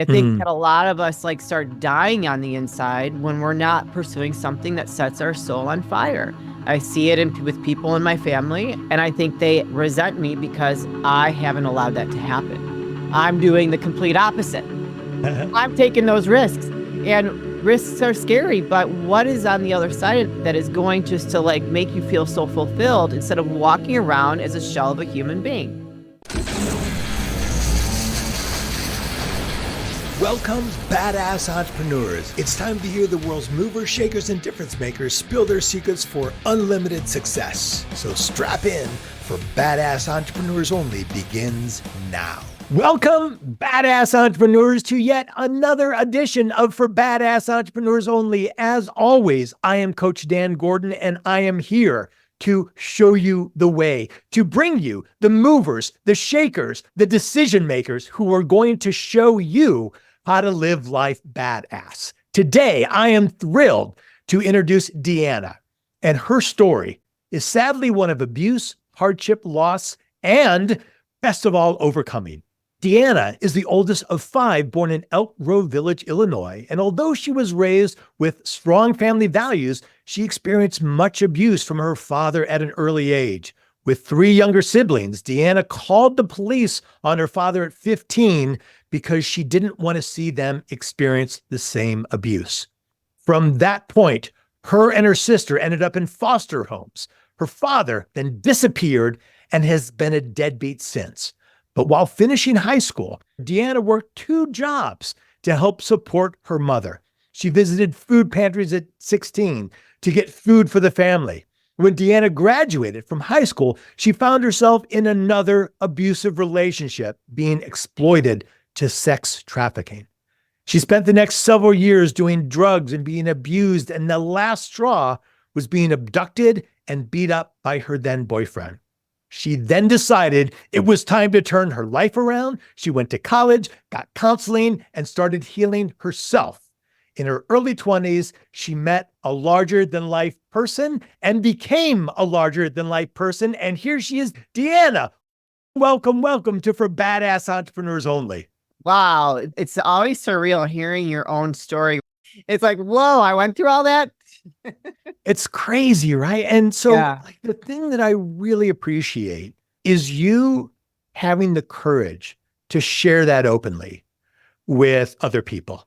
I think that a lot of us like start dying on the inside when we're not pursuing something that sets our soul on fire. I see it with people in my family, and I think they resent me because I haven't allowed that to happen. I'm doing the complete opposite. I'm taking those risks, and risks are scary, but what is on the other side that is going just to like make you feel so fulfilled instead of walking around as a shell of a human being? Welcome, badass entrepreneurs. It's time to hear the world's movers, shakers, and difference makers spill their secrets for unlimited success. So strap in, for Badass Entrepreneurs Only begins now. Welcome, badass entrepreneurs, to yet another edition of For Badass Entrepreneurs Only. As always, I am Coach Dan Gordon, and I am here to show you the way, to bring you the movers, the shakers, the decision makers who are going to show you how to live life badass. Today, I am thrilled to introduce Deanna, and her story is sadly one of abuse, hardship, loss, and best of all, overcoming. Deanna is the oldest of 5, born in Elk Grove Village, Illinois, and although she was raised with strong family values, she experienced much abuse from her father at an early age. With 3 younger siblings, Deanna called the police on her father at 15 because she didn't want to see them experience the same abuse. From that point, her and her sister ended up in foster homes. Her father then disappeared and has been a deadbeat since. But while finishing high school, Deanna worked 2 jobs to help support her mother. She visited food pantries at 16 to get food for the family. When Deanna graduated from high school, she found herself in another abusive relationship, being exploited to sex trafficking. She spent the next several years doing drugs and being abused, and the last straw was being abducted and beat up by her then boyfriend. She then decided it was time to turn her life around. She went to college, got counseling, and started healing herself. In her early 20s, she met a larger-than-life person and became a larger-than-life person. And here she is, Deanna. Welcome to For Badass Entrepreneurs Only. Wow, it's always surreal hearing your own story. It's like, whoa, I went through all that. It's crazy, right? And so like, the thing that I really appreciate is you having the courage to share that openly with other people.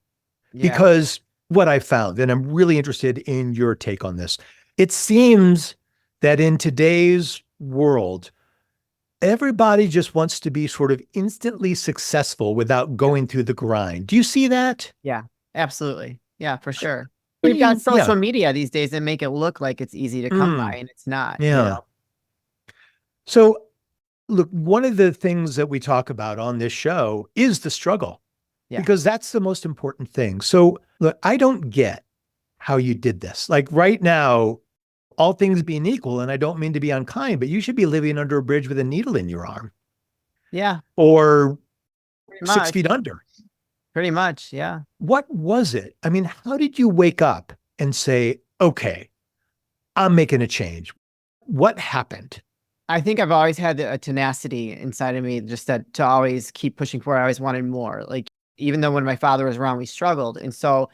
Because what I found, and I'm really interested in your take on this, it seems that in today's world, everybody just wants to be sort of instantly successful without going through the grind. Do you see that? Yeah, absolutely. Yeah, for sure. We've got social media these days that make it look like it's easy to come by, and it's not. Yeah. You know? So look, one of the things that we talk about on this show is the struggle. Because that's the most important thing. So look, I don't get how you did this. Like right now, all things being equal, and I don't mean to be unkind, but you should be living under a bridge with a needle in your arm. Yeah. Or 6 feet under. Pretty much, yeah. What was it? I mean, how did you wake up and say, okay, I'm making a change? What happened? I think I've always had a tenacity inside of me, just that to always keep pushing forward. I always wanted more. Like, even though when my father was around, we struggled. And so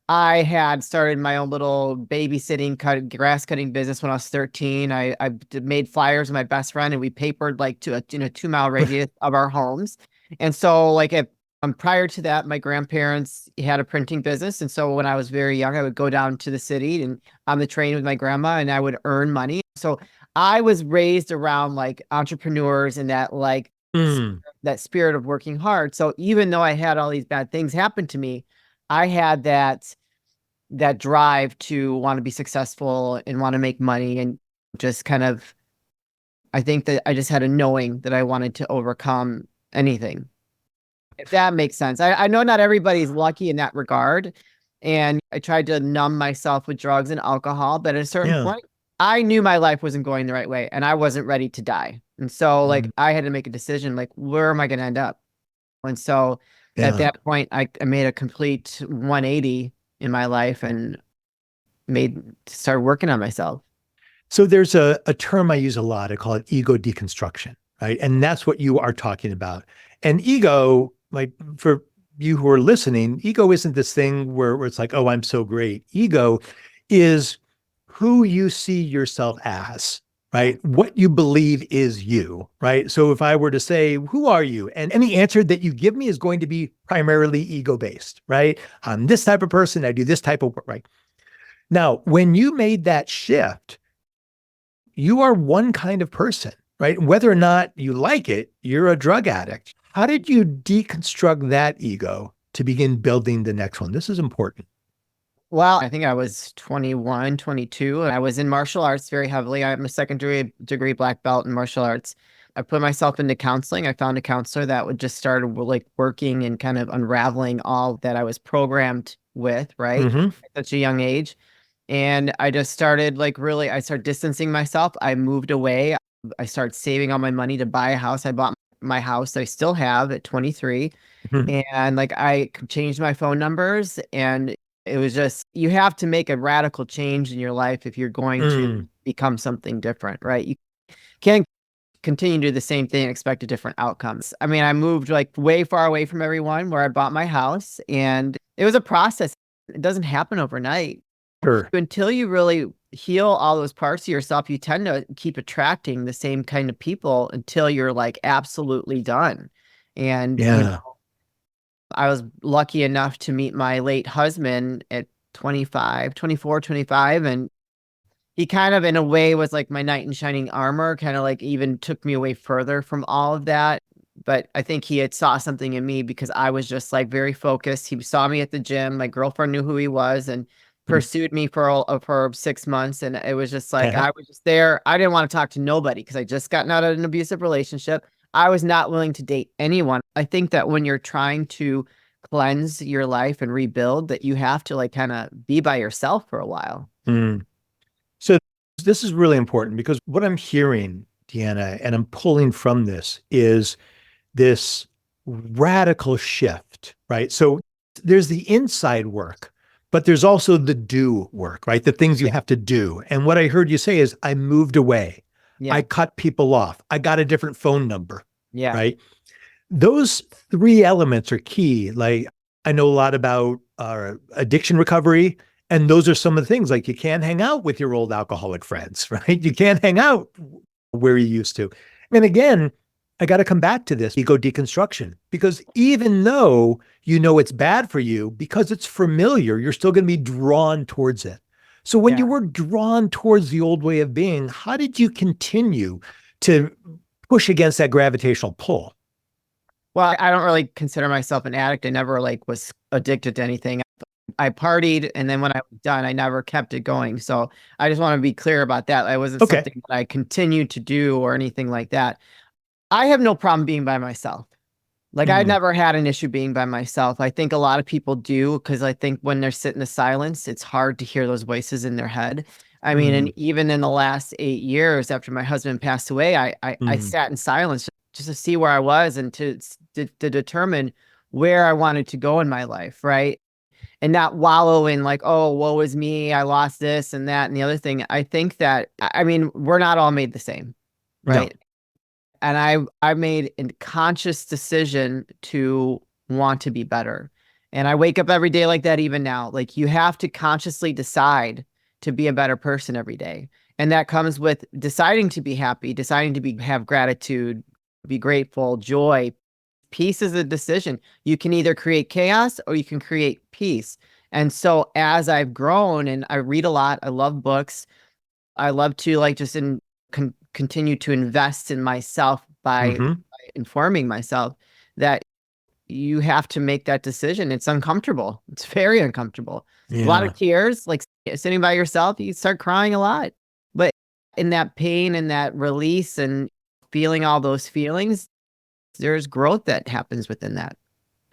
I had started my own little babysitting, grass cutting business when I was 13. I made flyers with my best friend, and we papered like to a 2-mile radius of our homes. And so like prior to that, my grandparents had a printing business. And so when I was very young, I would go down to the city and on the train with my grandma, and I would earn money. So I was raised around like entrepreneurs and that like that spirit of working hard. So even though I had all these bad things happen to me, I had that drive to want to be successful and want to make money, and just kind of, I think that I just had a knowing that I wanted to overcome anything. If that makes sense. I know not everybody's lucky in that regard. And I tried to numb myself with drugs and alcohol, but at a certain point, I knew my life wasn't going the right way, and I wasn't ready to die. And so like I had to make a decision, like, where am I going to end up? And so at that point, I made a complete 180 in my life and started working on myself. So there's a term I use a lot. I call it ego deconstruction, right? And that's what you are talking about. And ego, like for you who are listening, ego isn't this thing where it's like, oh, I'm so great. Ego is who you see yourself as, right? What you believe is you, right? So if I were to say, who are you? And any answer that you give me is going to be primarily ego-based, right? I'm this type of person. I do this type of work, right? Now, when you made that shift, you are one kind of person, right? Whether or not you like it, you're a drug addict. How did you deconstruct that ego to begin building the next one? This is important. Well, I think I was 21, 22. And I was in martial arts very heavily. I'm a second degree black belt in martial arts. I put myself into counseling. I found a counselor that would just start like working and kind of unraveling all that I was programmed with, right? Mm-hmm. At such a young age. And I just started like really, I started distancing myself. I moved away. I started saving all my money to buy a house. I bought my house I still have at 23. Mm-hmm. And like I changed my phone numbers, and it was just, you have to make a radical change in your life if you're going to Mm. become something different, right? You can't continue to do the same thing and expect a different outcomes. I mean, I moved like way far away from everyone where I bought my house, and it was a process. It doesn't happen overnight. Sure. Until you really heal all those parts of yourself, you tend to keep attracting the same kind of people until you're like absolutely done. And, Yeah. I was lucky enough to meet my late husband at 25, 24, 25. And he kind of, in a way, was like my knight in shining armor, kind of like even took me away further from all of that. But I think he had saw something in me because I was just like very focused. He saw me at the gym. My girlfriend knew who he was and Mm. pursued me for 6 months. And it was just like, Yeah. I was just there. I didn't want to talk to nobody because I just gotten out of an abusive relationship. I was not willing to date anyone. I think that when you're trying to cleanse your life and rebuild, that you have to like kind of be by yourself for a while. Mm. So this is really important because what I'm hearing, Deanna, and I'm pulling from this is this radical shift, right? So there's the inside work, but there's also the do work, right? The things you have to do. And what I heard you say is, I moved away. I Yeah. cut people off. I got a different phone number, Yeah. right? Those three elements are key. Like I know a lot about addiction recovery, and those are some of the things like you can't hang out with your old alcoholic friends, right? You can't hang out where you used to. And again, I got to come back to this ego deconstruction because even though you know it's bad for you, because it's familiar, you're still going to be drawn towards it. So when you Yeah. were drawn towards the old way of being, how did you continue to push against that gravitational pull? Well, I don't really consider myself an addict. I never like was addicted to anything. I partied, and then when I was done, I never kept it going. So I just want to be clear about that. It wasn't Okay. something that I continued to do or anything like that. I have no problem being by myself. Like I Mm, never had an issue being by myself. I think a lot of people do because I think when they're sitting in the silence, it's hard to hear those voices in their head. I mean, and mm, even in the last 8 years after my husband passed away, I mm. sat in silence just to see where I was and to determine where I wanted to go in my life, right? And not wallow in like, oh, woe is me, I lost this and that and the other thing. I think that I mean, we're not all made the same, No. right? And I made a conscious decision to want to be better. And I wake up every day like that even now. Like you have to consciously decide to be a better person every day. And that comes with deciding to be happy, deciding to have gratitude, be grateful, joy. Peace is a decision. You can either create chaos or you can create peace. And so as I've grown and I read a lot, I love books. I love to like just continue to invest in myself Hmm. by informing myself that you have to make that decision. It's uncomfortable. It's very uncomfortable. A lot Yeah. of tears, like sitting by yourself, you start crying a lot. But in that pain and that release and feeling all those feelings, there's growth that happens within that.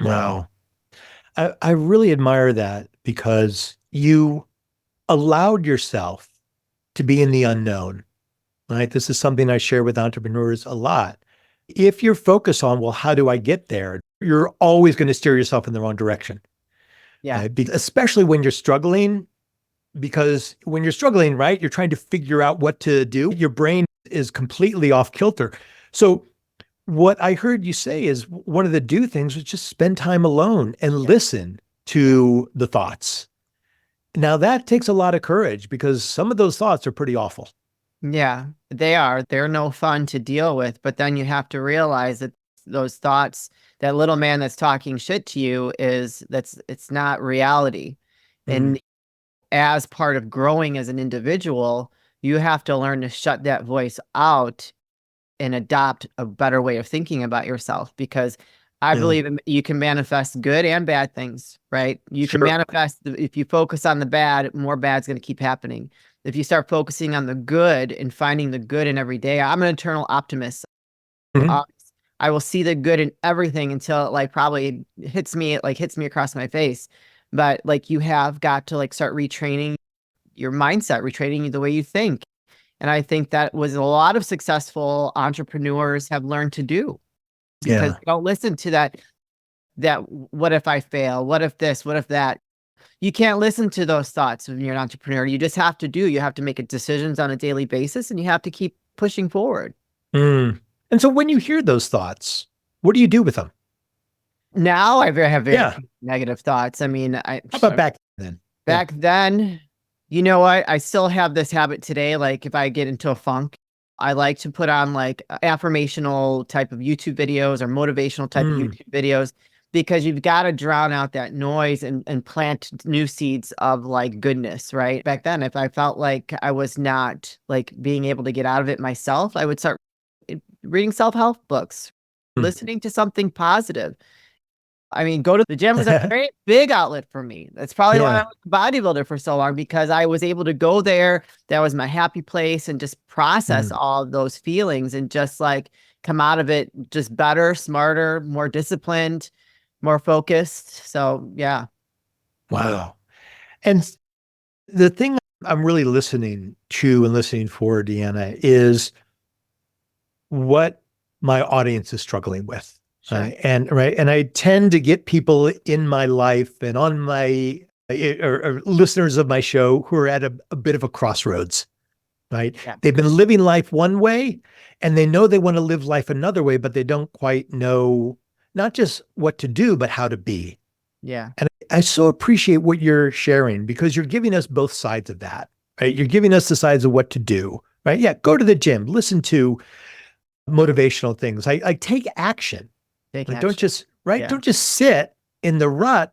Wow. I really admire that because you allowed yourself to be in the unknown, right? This is something I share with entrepreneurs a lot. If you're focused on, well, how do I get there? You're always going to steer yourself in the wrong direction, Yeah. right? Especially when you're struggling, because when you're struggling, right, you're trying to figure out what to do. Your brain is completely off kilter. So what I heard you say is one of the do things was just spend time alone and Yeah. listen to the thoughts. Now that takes a lot of courage because some of those thoughts are pretty awful. Yeah, they are. They're no fun to deal with, but then you have to realize that those thoughts, that little man that's talking shit to you it's not reality. Mm, And as part of growing as an individual, you have to learn to shut that voice out and adopt a better way of thinking about yourself because I yeah, believe you can manifest good and bad things, right? You can sure. manifest, if you focus on the bad, more bad's going to keep happening. If you start focusing on the good and finding the good in every day, I'm an eternal optimist. Mhm. Uh, I will see the good in everything until it like probably hits me across my face. But like you have got to like start retraining your mindset, retraining the way you think. And I think that was a lot of successful entrepreneurs have learned to do because Yeah. they don't listen to that what if I fail? What if this? What if that? You can't listen to those thoughts when you're an entrepreneur. You just have to you have to make decisions on a daily basis and you have to keep pushing forward. Mm. And so when you hear those thoughts, what do you do with them? Now I have very Yeah. few negative thoughts. I mean, How about back then? Yeah. back then, you know what? I still have this habit today. Like if I get into a funk, I like to put on like affirmational type of YouTube videos or motivational type of Mm. YouTube videos because you've got to drown out that noise and plant new seeds of like goodness, right? Back then, if I felt like I was not like being able to get out of it myself, I would start reading self-help books, Mm. listening to something positive. I mean, go to the gym was a very big outlet for me. That's probably why I Yeah. was a bodybuilder for so long because I was able to go there. That was my happy place and just process Mm. all of those feelings and just like come out of it just better, smarter, more disciplined, more focused. So, yeah. Wow. And the thing I'm really listening to and listening for, Deanna, is what my audience is struggling with. Sure. And I tend to get people in my life and on my or listeners of my show who are at a bit of a crossroads, right? Yeah. They've been living life one way and they know they want to live life another way, but they don't quite know not just what to do, but how to be. Yeah. And I so appreciate what you're sharing because you're giving us both sides of that, right? You're giving us the sides of what to do, right? Yeah, go to the gym, listen to motivational things. I take action. Take Like don't action. just, right? Yeah. Don't just sit in the rut.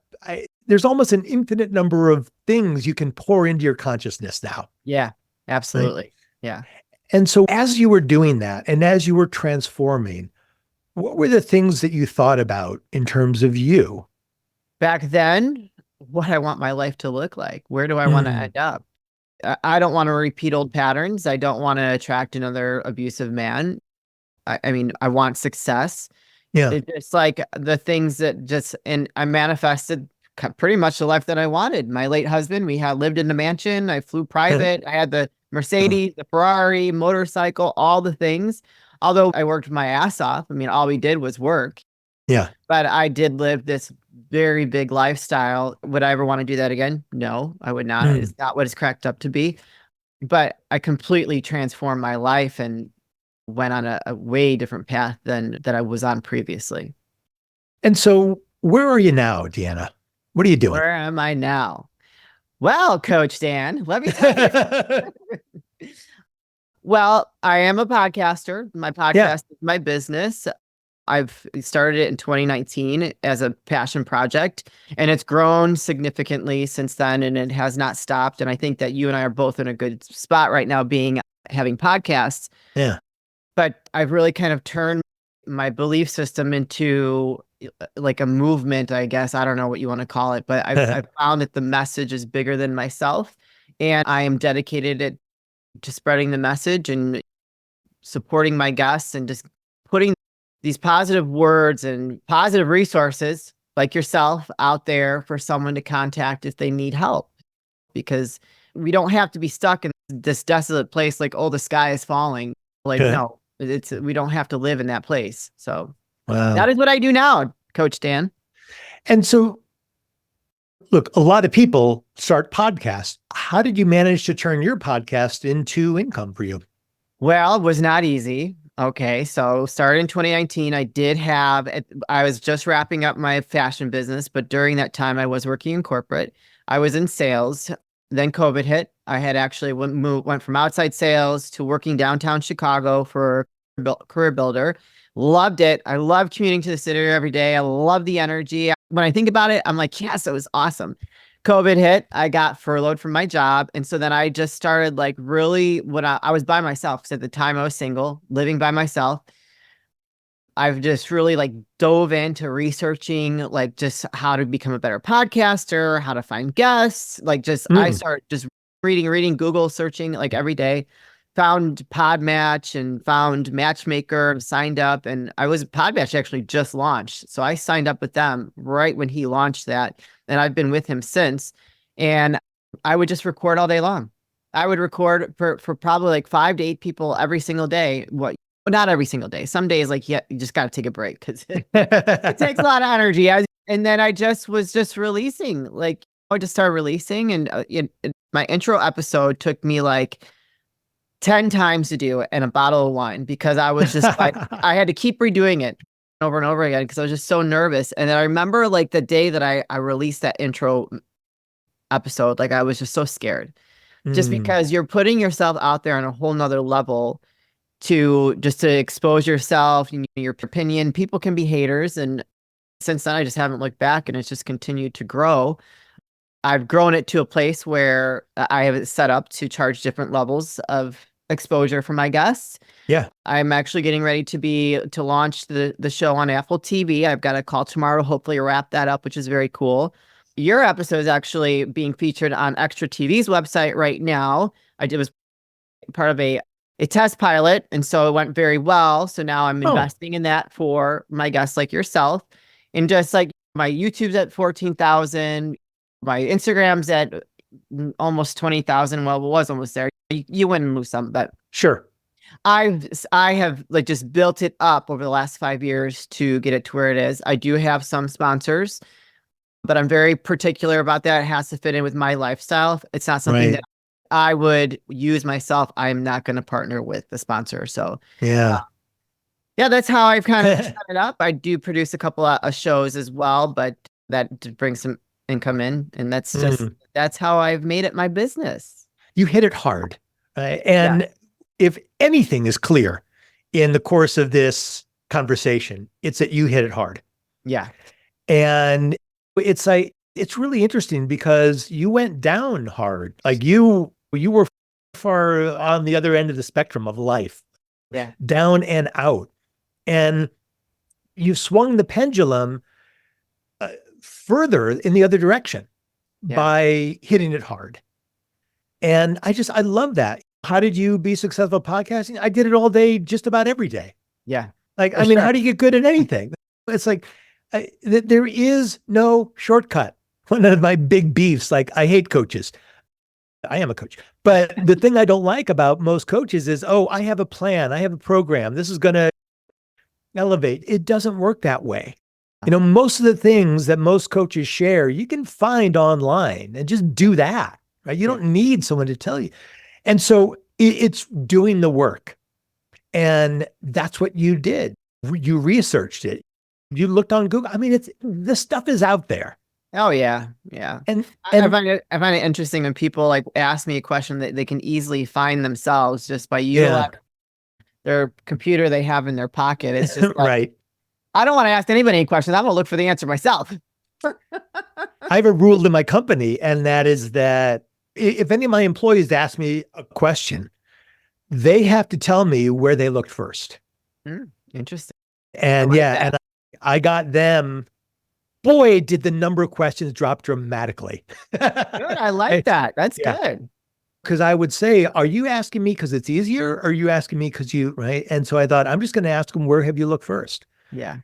There's almost an infinite number of things you can pour into your consciousness now, Yeah. right? Absolutely. Yeah. And so as you were doing that and as you were transforming, what were the things that you thought about in terms of you? Back then, what I want my life to look like. Where do I want to Mm, end up? I don't want to repeat old patterns. I don't want to attract another abusive man. I mean, I want success. yeah. It's like the things that just, and I manifested pretty much the life that I wanted. My late husband, we had lived in the mansion. I flew private. I had the Mercedes, the Ferrari, motorcycle, all the things. Although I worked my ass off. I mean, all we did was work, Yeah. but I did live this very big lifestyle. Would I ever want to do that again? No, I would not. Mm. It's not what it's cracked up to be. But I completely transformed my life and went on a way different path than that I was on previously. And so where are you now, Deanna? What are you doing? Where am I now? Well, Coach Dan, let me tell you. Well, I am a podcaster. My Yeah. podcast is my business. I've started it in 2019 as a passion project, and it's grown significantly since then, and it has not stopped. And I think that you and I are both in a good spot right now, being having podcasts. Yeah. But I've really kind of turned my belief system into like a movement, I guess. I don't know what you want to call it, but I've found that the message is bigger than myself, and I am dedicated to spreading the message and supporting my guests and just putting these positive words and positive resources like yourself out there for someone to contact if they need help. Because we don't have to be stuck in this desolate place like, oh, the sky is falling. Like, no, we don't have to live in that place. So that Wow. is what I do now, Coach Dan. And so, look, a lot of people start podcasts. How did you manage to turn your podcast into income for you? Well, it was not easy. Okay, so started in 2019. I was just wrapping up my fashion business, but during that time I was working in corporate. I was in sales. Then COVID hit. I had actually went from outside sales to working downtown Chicago for career builder. Loved it. I love commuting to the city every day. I love the energy. When I think about it, I'm like, yes, it was awesome. COVID hit, I got furloughed from my job. And so then I just started like really when I was by myself, because at the time I was single, living by myself. I've just really like dove into researching like just how to become a better podcaster, how to find guests. Like just I Mm, start just reading, Google searching like every day. Found Podmatch and found Matchmaker, signed up, and Podmatch actually just launched. So I signed up with them right when he launched that, and I've been with him since. And I would just record all day long. I would record for probably like 5 to 8 people every single day. Not every single day. Some days, like, yeah, you just got to take a break because it takes a lot of energy. And then I just was just releasing, like, I just started releasing. And my intro episode took me like 10 times to do and a bottle of wine because I was just like, I had to keep redoing it over and over again because I was just so nervous. And then I remember like the day that I released that intro episode, like, I was just so scared just mm, because you're putting yourself out there on a whole nother level to expose yourself and your opinion. People can be haters, and since then I just haven't looked back, and it's just continued to grow. I've grown it to a place where I have it set up to charge different levels of exposure for my guests. yeah. I'm actually getting ready to launch the show on Apple TV. I've got a call tomorrow to hopefully wrap that up, which is very cool. Your episode is actually being featured on Extra TV's website right now. I did was part of a test pilot, and so it went very well. So now I'm Oh, investing in that for my guests like yourself. And just like my YouTube's at 14,000, my Instagram's at almost 20,000. Well, it was almost there. You win and lose some, but sure. I have like just built it up over the last 5 years to get it to where it is. I do have some sponsors, but I'm very particular about that. It has to fit in with my lifestyle. It's not something that Right. I would use myself. I'm not going to partner with the sponsor. So, uh, Yeah. yeah, that's how I've kind of set it up. I do produce a couple of shows as well, but brings some income in, and Mm. that's how I've made it my business. You hit it hard. Right? Yeah, And if anything is clear in the course of this conversation, it's that you hit it hard. yeah, And it's really interesting because you went down hard. Like you were far on the other end of the spectrum of life, yeah, down and out. And you swung the pendulum uh, further in the other direction yeah, by hitting it hard. And I love that. How did you be successful podcasting? I did it all day, just about every day. yeah, Like, for I mean, how sure. do you get good at anything? It's like, there is no shortcut. One of my big beefs, like, I hate coaches. I am a coach. But the thing I don't like about most coaches is, oh, I have a plan. I have a program. This is going to elevate. It doesn't work that way. You know, most of the things that most coaches share, you can find online and just do that, right? You Yeah, don't need someone to tell you. And so it's doing the work. And that's what you did. You researched it. You looked on Google. I mean, the stuff is out there. oh yeah, yeah. And I and I find it interesting when people like ask me a question that they can easily find themselves just by yeah, utilizing their computer they have in their pocket. It's just like, right. I don't want to ask anybody any questions. I'm gonna look for the answer myself. I have a rule in my company, and that is that if any of my employees ask me a question, they have to tell me where they looked first. Interesting. I And like yeah, that. and I got them. Boy, did the number of questions drop dramatically. Good. I like that. That's Yeah. good. Because I would say, are you asking me because it's easier? Or are you asking me because right? And so I thought, I'm just going to ask them, where have you looked first? Yeah.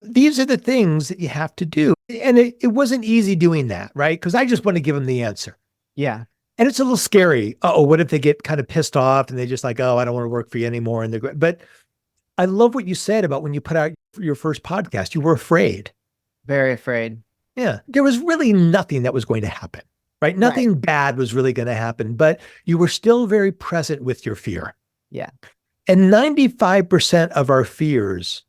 These are the things that you have to do. And it wasn't easy doing that, right? Because I just want to give them the answer. Yeah. And it's a little scary. Oh, what if they get kind of pissed off and they just like, oh, I don't want to work for you anymore. And but I love what you said about when you put out your first podcast, you were afraid. Very afraid. Yeah. There was really nothing that was going to happen, right? Right. Nothing bad was really going to happen, but you were still very present with your fear. Yeah. And 95% of our fears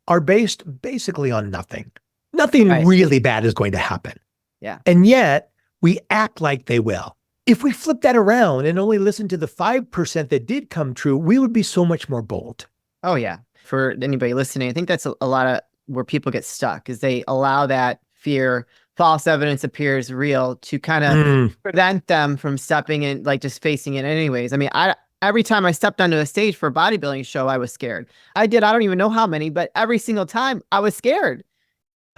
are based basically on nothing. Nothing Right. really bad is going to happen. Yeah. And yet we act like they will. If we flip that around and only listen to the 5% that did come true, we would be so much more bold. Oh yeah. For anybody listening, I think that's a lot of where people get stuck is they allow that fear, false evidence appears real to kind of Mm, prevent them from stepping in, like just facing it anyways. I mean, I every time I stepped onto a stage for a bodybuilding show, I was scared. I don't even know how many, but every single time I was scared.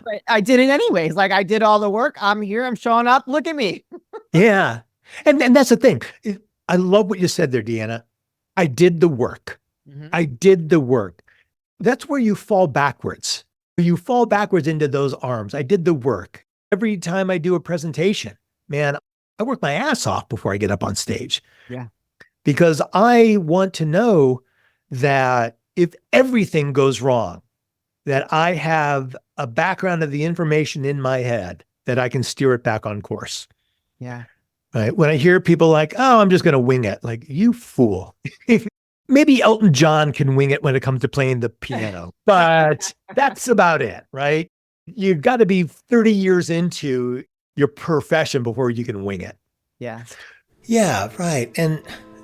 But I did it anyways. Like I did all the work. I'm here, I'm showing up. Look at me. yeah. And that's the thing. I love what you said there, Deanna. I did the work. Mhm. I did the work. That's where you fall backwards. You fall backwards into those arms. I did the work. Every time I do a presentation, man, I work my ass off before I get up on stage Yeah. because I want to know that if everything goes wrong, that I have a background of the information in my head that I can steer it back on course. Yeah. Right. When I hear people like, oh, I'm just going to wing it, like, you fool. Maybe Elton John can wing it when it comes to playing the piano, but that's about it, right? You've got to be 30 years into your profession before you can wing it. Yeah. Yeah, right. And,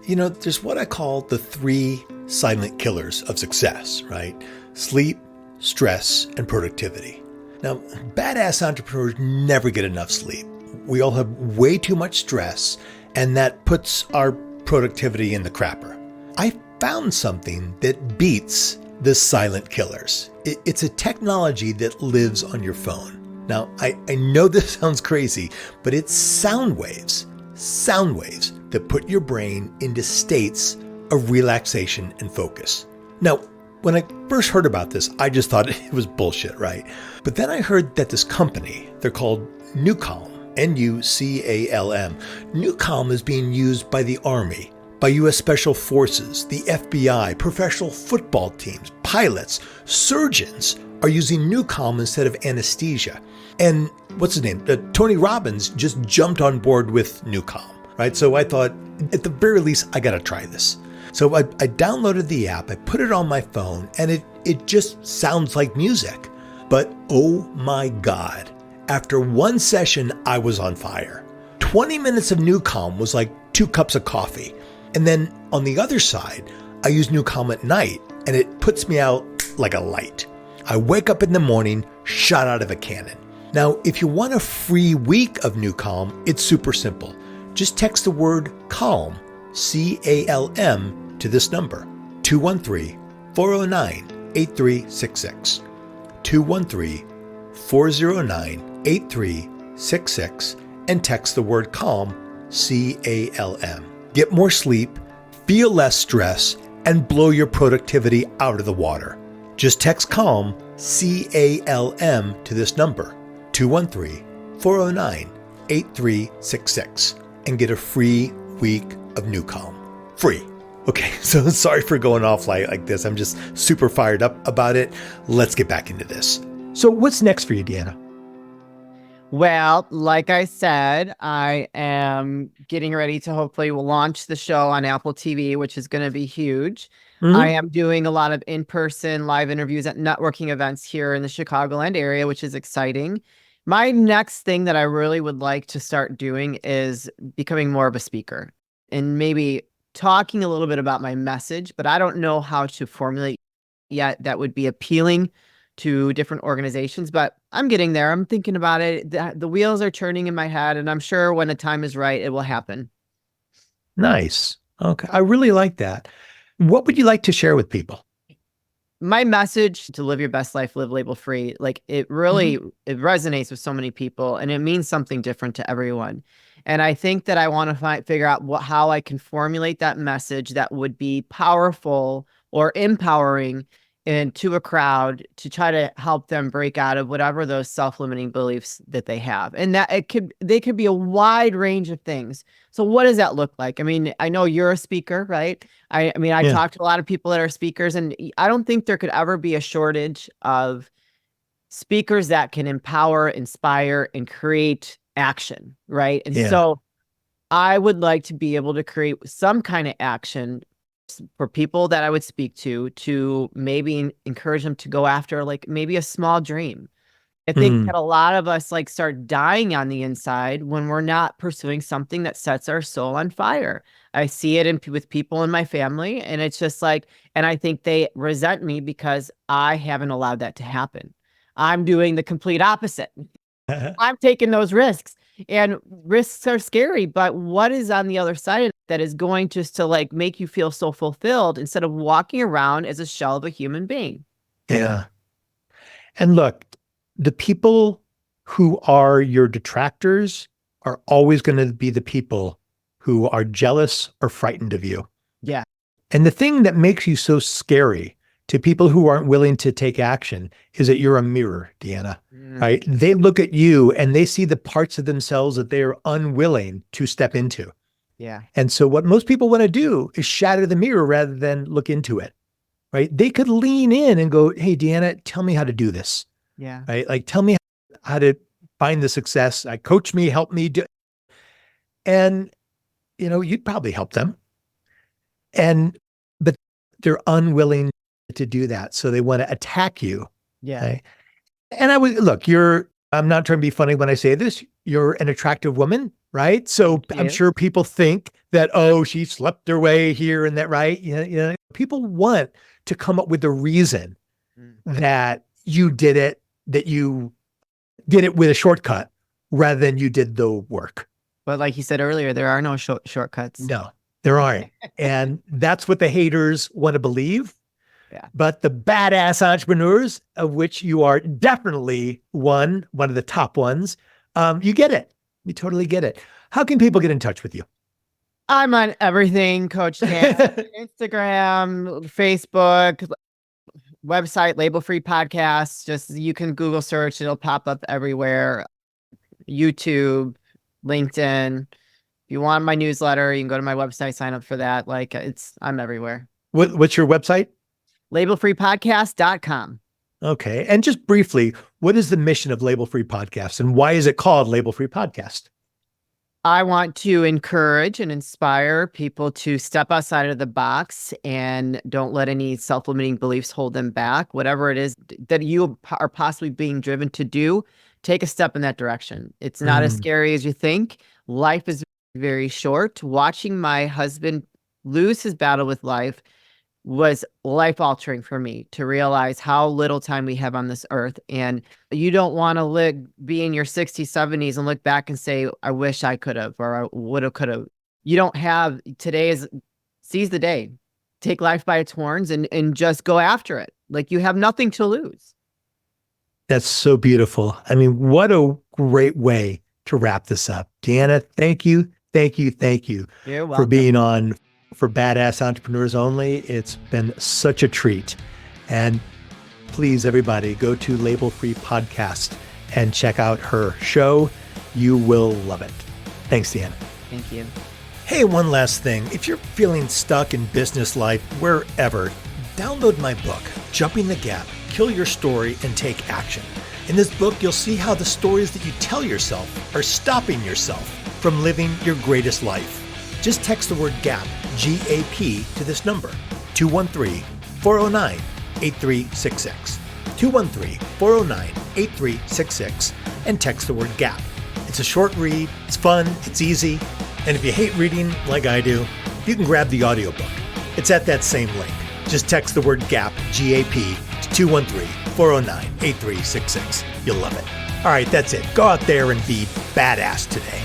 there's what I call the 3 silent killers of success, right? Sleep, stress, and productivity. Now, badass entrepreneurs never get enough sleep. We all have way too much stress, and that puts our productivity in the crapper. I found something that beats the silent killers. It's a technology that lives on your phone. Now, I know this sounds crazy, but it's sound waves that put your brain into states of relaxation and focus. Now, when I first heard about this, I just thought it was bullshit, right? But then I heard that this company, they're called Nucalm, Nucalm. Nucalm is being used by the Army, by U.S. Special Forces, the FBI, professional football teams, pilots, surgeons are using Nucalm instead of anesthesia. And what's his name? Tony Robbins just jumped on board with Nucalm, right? So I thought, at the very least, I got to try this. So I downloaded the app, I put it on my phone, and it just sounds like music. But oh my God, after one session, I was on fire. 20 minutes of Nucalm was like 2 cups of coffee. And then on the other side, I use Nucalm at night, and it puts me out like a light. I wake up in the morning, shot out of a cannon. Now, if you want a free week of Nucalm, it's super simple. Just text the word CALM, CALM, to this number, 213-409-8366. 213-409-8366, and text the word CALM, CALM. Get more sleep, feel less stress, and blow your productivity out of the water. Just text CALM, CALM, to this number, 213-409-8366, and get a free week of Nucalm. Free. Okay, so sorry for going off like this. I'm just super fired up about it. Let's get back into this. So what's next for you, Deanna? Well, like I said, I am getting ready to hopefully launch the show on Apple TV, which is going to be huge. I am doing a lot of in-person live interviews at networking events here in the Chicagoland area, which is exciting. My next thing that I really would like to start doing is becoming more of a speaker and maybe talking a little bit about my message, but I don't know how to formulate yet that would be appealing to different organizations, but I'm getting there. I'm thinking about it. The wheels are turning in my head, and I'm sure when the time is right, it will happen. Nice. Okay. I really like that. What would you like to share with people? My message to live your best life, live label free, like it really, it resonates with so many people and it means something different to everyone. And I think that I want to figure out how I can formulate that message that would be powerful or empowering and to a crowd to try to help them break out of whatever those self-limiting beliefs that they have. And that they could be a wide range of things. So what does that look like? I mean, I know you're a speaker, right? I mean, I Yeah. talk to a lot of people that are speakers, and I don't think there could ever be a shortage of speakers that can empower, inspire, and create action, right? And Yeah. so I would like to be able to create some kind of action for people that I would speak to maybe encourage them to go after like maybe a small dream. I think that a lot of us like start dying on the inside when we're not pursuing something that sets our soul on fire. I see it with people in my family, and it's just like, and I think they resent me because I haven't allowed that to happen. I'm doing the complete opposite. I'm taking those risks, and risks are scary, but what is on the other side of it that is going just to like make you feel so fulfilled instead of walking around as a shell of a human being? Yeah. And look, the people who are your detractors are always going to be the people who are jealous or frightened of you. Yeah. And the thing that makes you so scary to people who aren't willing to take action is that you're a mirror, Deanna, right? They look at you and they see the parts of themselves that they are unwilling to step into. Yeah. And so what most people want to do is shatter the mirror rather than look into it, right? They could lean in and go, hey, Deanna, tell me how to do this. Yeah. Right? Like, tell me how to find the success. Coach me, help me do. And, you'd probably help them. But they're unwilling to do that. So they want to attack you. Yeah. Okay? And I'm not trying to be funny when I say this. You're an attractive woman, right? So I'm sure people think that, oh, she slept her way here and that, right? People want to come up with a reason that you did it, that you did it with a shortcut rather than you did the work. But like you said earlier, there are no shortcuts. No, there aren't. And that's what the haters want to believe. Yeah. But the badass entrepreneurs, of which you are definitely one of the top ones, you get it. You totally get it. How can people get in touch with you? I'm on everything, Coach Dan. Instagram, Facebook, website, Label Free Podcast. Just you can Google search, it'll pop up everywhere. YouTube, LinkedIn. If you want my newsletter, you can go to my website, sign up for that. Like I'm everywhere. What's your website? labelfreepodcast.com. Okay. And just briefly, what is the mission of Label Free Podcast and why is it called Label Free Podcast? I want to encourage and inspire people to step outside of the box and don't let any self-limiting beliefs hold them back. Whatever it is that you are possibly being driven to do, take a step in that direction. It's not as scary as you think. Life is very short. Watching my husband lose his battle with life was life-altering for me to realize how little time we have on this earth. And you don't want to be in your 60s, 70s and look back and say, I wish I could have, or I would have, could have. You don't have, seize the day. Take life by its horns and just go after it. Like you have nothing to lose. That's so beautiful. I mean, what a great way to wrap this up. Deanna, thank you. Thank you. Thank you for being on for Badass Entrepreneurs Only. It's been such a treat. And please, everybody, go to Label Free Podcast and check out her show. You will love it. Thanks, Deanna. Thank you. Hey, one last thing. If you're feeling stuck in business life, wherever, download my book, Jumping the Gap, Kill Your Story and Take Action. In this book, you'll see how the stories that you tell yourself are stopping yourself from living your greatest life. Just text the word GAP, G-A-P, to this number, 213-409-8366. 213-409-8366, and text the word GAP. It's a short read, it's fun, it's easy, and if you hate reading like I do, you can grab the audiobook. It's at that same link. Just text the word GAP, G-A-P, to 213-409-8366. You'll love it. All right, that's it. Go out there and be badass today.